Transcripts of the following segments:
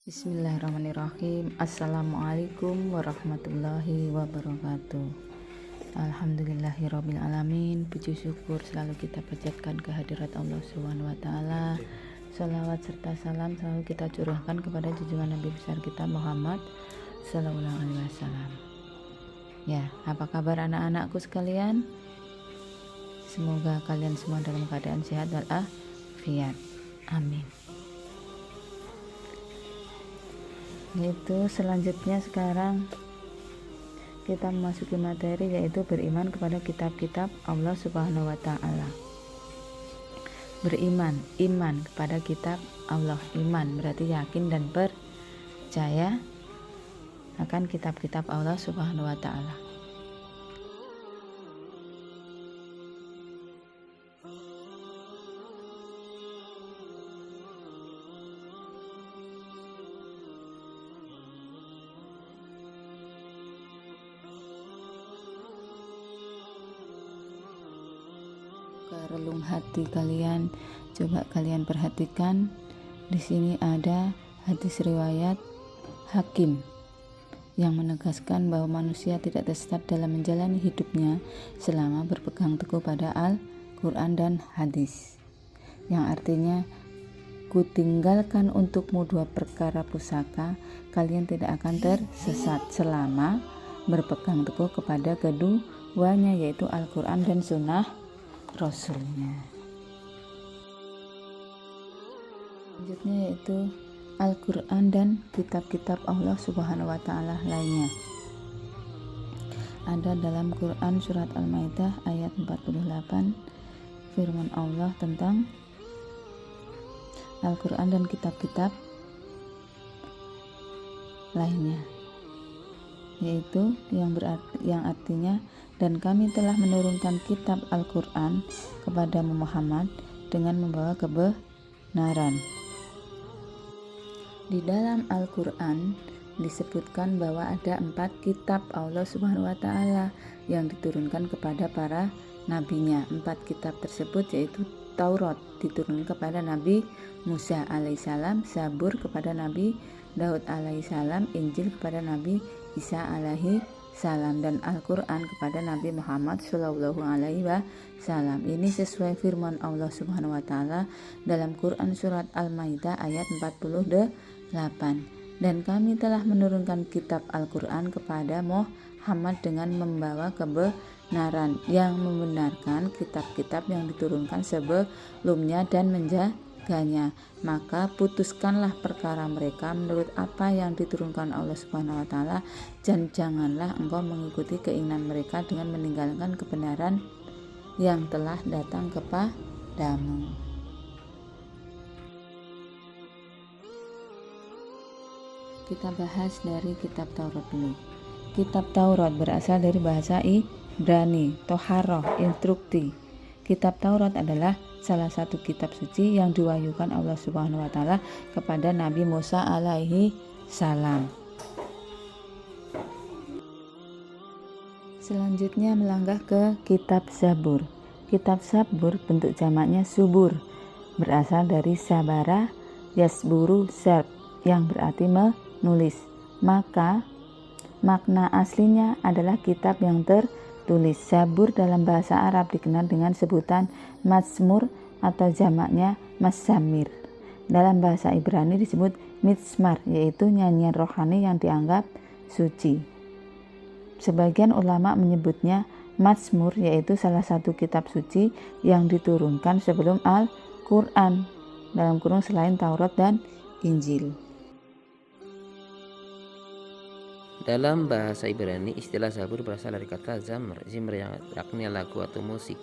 Bismillahirrahmanirrahim. Assalamualaikum warahmatullahi wabarakatuh. Alhamdulillahirabbil alamin. Puji syukur selalu kita panjatkan kehadirat Allah Subhanahu wa taala. Salawat serta salam selalu kita curahkan kepada junjungan Nabi besar kita Muhammad sallallahu alaihi wasallam. Ya, apa kabar anak-anakku sekalian? Semoga kalian semua dalam keadaan sehat walafiat. Amin. Itu selanjutnya sekarang kita memasuki materi, yaitu beriman kepada kitab-kitab Allah Subhanahu wa taala. Beriman, iman kepada kitab Allah. Iman berarti yakin dan percaya akan kitab-kitab Allah Subhanahu wa taala. Relung hati kalian, coba kalian perhatikan. Di sini ada hadis riwayat Hakim yang menegaskan bahwa manusia tidak tersesat dalam menjalani hidupnya selama berpegang teguh pada Al-Quran dan hadis, yang artinya, kutinggalkan untukmu dua perkara pusaka, kalian tidak akan tersesat selama berpegang teguh kepada keduanya, yaitu Al-Quran dan Sunnah Rasulnya. Selanjutnya yaitu Al-Quran dan kitab-kitab Allah Subhanahu wa taala lainnya. Ada dalam Quran surat Al-Maidah ayat 48 firman Allah tentang Al-Quran dan kitab-kitab lainnya, yaitu yang artinya, dan kami telah menurunkan kitab Al-Quran kepada Muhammad dengan membawa kebenaran. Di dalam Al-Quran disebutkan bahwa ada 4 kitab Allah Subhanahu wa taala yang diturunkan kepada para nabinya. 4 kitab tersebut yaitu Taurat diturunkan kepada Nabi Musa alaihissalam, Zabur kepada Nabi Daud alaihissalam, Injil kepada Nabi Isa alaihi salam, dan Al-Quran kepada Nabi Muhammad sallallahu alaihi wasallam. Ini sesuai firman Allah Subhanahu wa taala dalam Quran surat Al-Maidah ayat 48. Dan kami telah menurunkan kitab Al-Quran kepada Muhammad dengan membawa kebenaran, yang membenarkan kitab-kitab yang diturunkan sebelumnya dan menjaganya. Maka putuskanlah perkara mereka menurut apa yang diturunkan Allah Subhanahu wa taala, dan janganlah engkau mengikuti keinginan mereka dengan meninggalkan kebenaran yang telah datang kepadamu. Kita bahas dari kitab Taurat dulu. Kitab Taurat berasal dari bahasa Ibrani, Toharoh, instrukti. Kitab Taurat adalah salah satu kitab suci yang diwahyukan Allah Subhanahu wa taala kepada Nabi Musa alaihi salam. Selanjutnya melangkah ke kitab Zabur. Kitab Zabur bentuk jamaknya subur, berasal dari sabara yasburu zab, yang berarti menulis. Maka makna aslinya adalah kitab yang tertulis. Zabur dalam bahasa Arab dikenal dengan sebutan Mazmur atau jamaknya Mazamir. Dalam bahasa Ibrani disebut Mizmar, yaitu nyanyian rohani yang dianggap suci. Sebagian ulama menyebutnya Mazmur, yaitu salah satu kitab suci yang diturunkan sebelum Al-Quran, dalam kurung selain Taurat dan Injil. Dalam bahasa Ibrani, istilah Zabur berasal dari kata zamr, yang artinya lagu atau musik.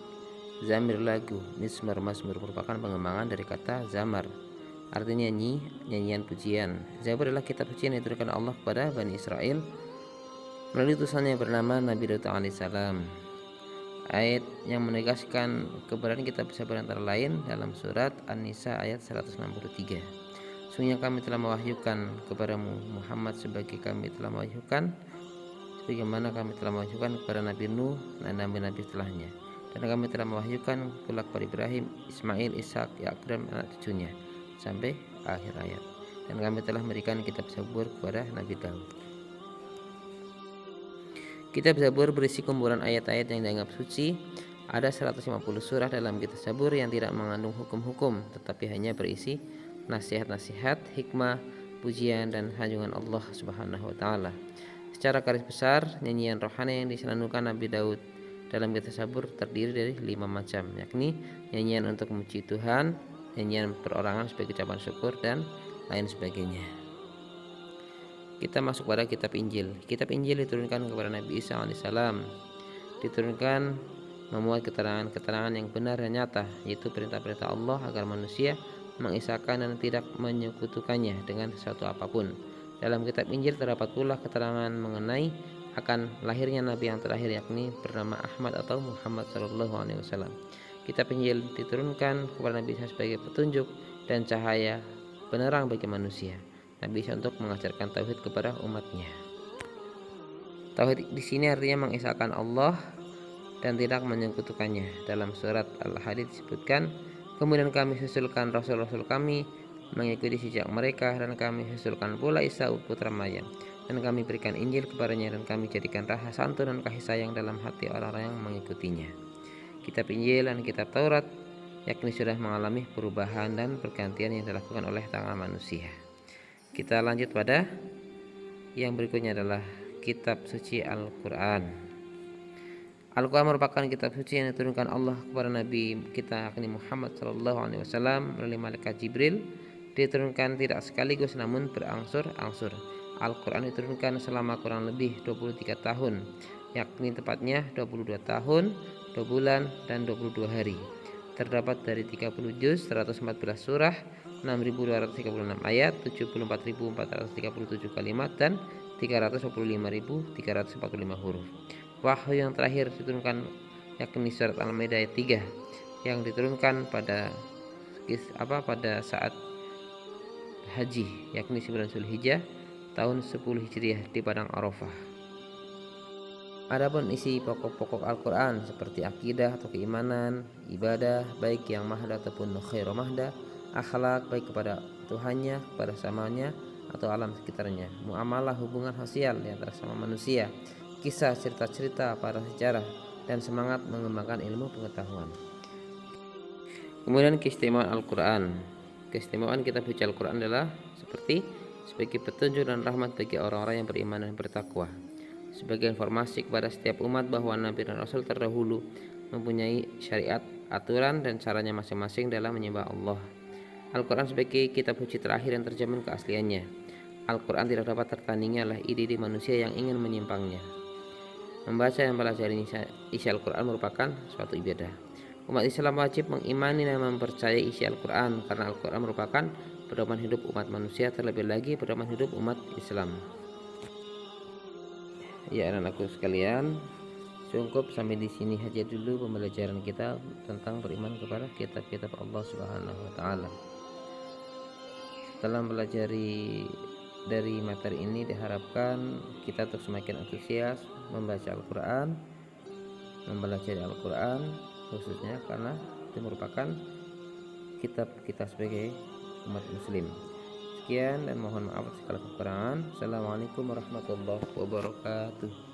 Zamir lagu, Mizmar mazmur merupakan pengembangan dari kata zamar, artinya nyanyian pujian. Zabur adalah kitab suci yang diturunkan Allah kepada Bani Israel melalui utusannya bernama Nabi Daud alaihissalam. Ayat yang menegaskan keberadaan kitab Zabur antara lain dalam surat An-Nisa ayat 163. Sungguhnya kami telah mewahyukan kepadamu Muhammad sebagaimana kami telah mewahyukan kepada Nabi Nuh dan nabi-nabi setelahnya, dan kami telah mewahyukan pula kepada Ibrahim, Ismail, Ishak, Yakub dan anak cucunya, sampai akhir ayat. dan kami telah memberikan kitab Zabur kepada Nabi Daud. Kitab Zabur berisi kumpulan ayat-ayat yang dianggap suci. Ada 150 surah dalam kitab Zabur yang tidak mengandung hukum-hukum, tetapi hanya berisi nasihat-nasihat, hikmah, pujian, dan sanjungan Allah Subhanahu wa Ta'ala. Secara garis besar, nyanyian rohani yang disenandungkan Nabi Daud dalam kitab Zabur terdiri dari 5 macam, yakni nyanyian untuk memuji Tuhan, nyanyian perorangan sebagai ucapan syukur, dan lain sebagainya. Kita masuk pada kitab Injil. Kitab Injil diturunkan kepada Nabi Isa alaihissalam. Diturunkan memuat keterangan-keterangan yang benar dan nyata, yaitu perintah-perintah Allah agar manusia mengisahkan dan tidak menyekutukannya dengan sesuatu apapun. Dalam kitab Injil terdapat pula keterangan mengenai akan lahirnya Nabi yang terakhir, yakni bernama Ahmad atau Muhammad SAW. Kitab Injil diturunkan kepada Nabi Isa sebagai petunjuk dan cahaya penerang bagi manusia. Nabi Isa untuk mengajarkan tauhid kepada umatnya. Tauhid di sini artinya mengesahkan Allah dan tidak menyekutukannya. Dalam surat Al-Hadid disebutkan, kemudian kami susulkan rasul-rasul kami mengikuti jejak mereka, dan kami susulkan pula Isa putra Maryam, dan kami berikan Injil kepadanya, dan kami jadikan rasa santun dan kasih sayang dalam hati orang-orang yang mengikutinya. Kitab Injil dan kitab Taurat yakni sudah mengalami perubahan dan pergantian yang dilakukan oleh tangan manusia. Kita lanjut pada yang berikutnya adalah kitab suci Al-Quran. Al-Quran merupakan kitab suci yang diturunkan Allah kepada Nabi kita yakni Muhammad SAW melalui malaikat Jibril. Diturunkan tidak sekaligus namun berangsur-angsur. Al-Quran diturunkan selama kurang lebih 23 tahun, yakni tepatnya 22 tahun, 2 bulan, dan 22 hari. Terdapat dari 30 juz, 114 surah, 6.236 ayat, 74.437 kalimat, dan 325.345 huruf. Wahyu yang terakhir diturunkan yakni surat Al-Maidah ayat 3 yang diturunkan pada saat haji, yakni 9 Zulhijjah tahun 10 Hijriah di padang Arafah. Adapun isi pokok-pokok Al-Quran seperti akidah atau keimanan, ibadah baik yang mahda ataupun khairu mahda, akhlak baik kepada Tuhannya, kepada samanya atau alam sekitarnya, muamalah hubungan sosial di antara sama manusia, kisah cerita-cerita para sejarah, dan semangat mengembangkan ilmu pengetahuan. Kemudian keistimewaan Al-Quran. Keistimewaan kitab suci Al-Quran adalah sebagai petunjuk dan rahmat bagi orang-orang yang beriman dan bertakwa. Sebagai informasi kepada setiap umat bahwa Nabi dan Rasul terdahulu mempunyai syariat, aturan, dan caranya masing-masing dalam menyembah Allah. Al-Quran sebagai kitab suci terakhir yang terjamin keasliannya. Al-Quran tidak dapat tertandingi oleh ide-ide manusia yang ingin menyimpangnya. Membaca dan mempelajari isi Al-Quran merupakan suatu ibadah. Umat Islam wajib mengimani dan mempercayai isi Al-Quran karena Al-Quran merupakan pedoman hidup umat manusia, terlebih lagi pedoman hidup umat Islam. Ya anak-anakku sekalian, cukup sampai di sini saja dulu pembelajaran kita tentang beriman kepada kitab-kitab Allah Subhanahu wa Ta'ala. Setelah mempelajari dari materi ini, diharapkan kita untuk semakin antusias membaca Al-Quran, mempelajari Al-Quran, khususnya karena itu merupakan kitab kita sebagai umat muslim. Sekian dan mohon maaf segala kekurangan. Assalamualaikum warahmatullahi wabarakatuh.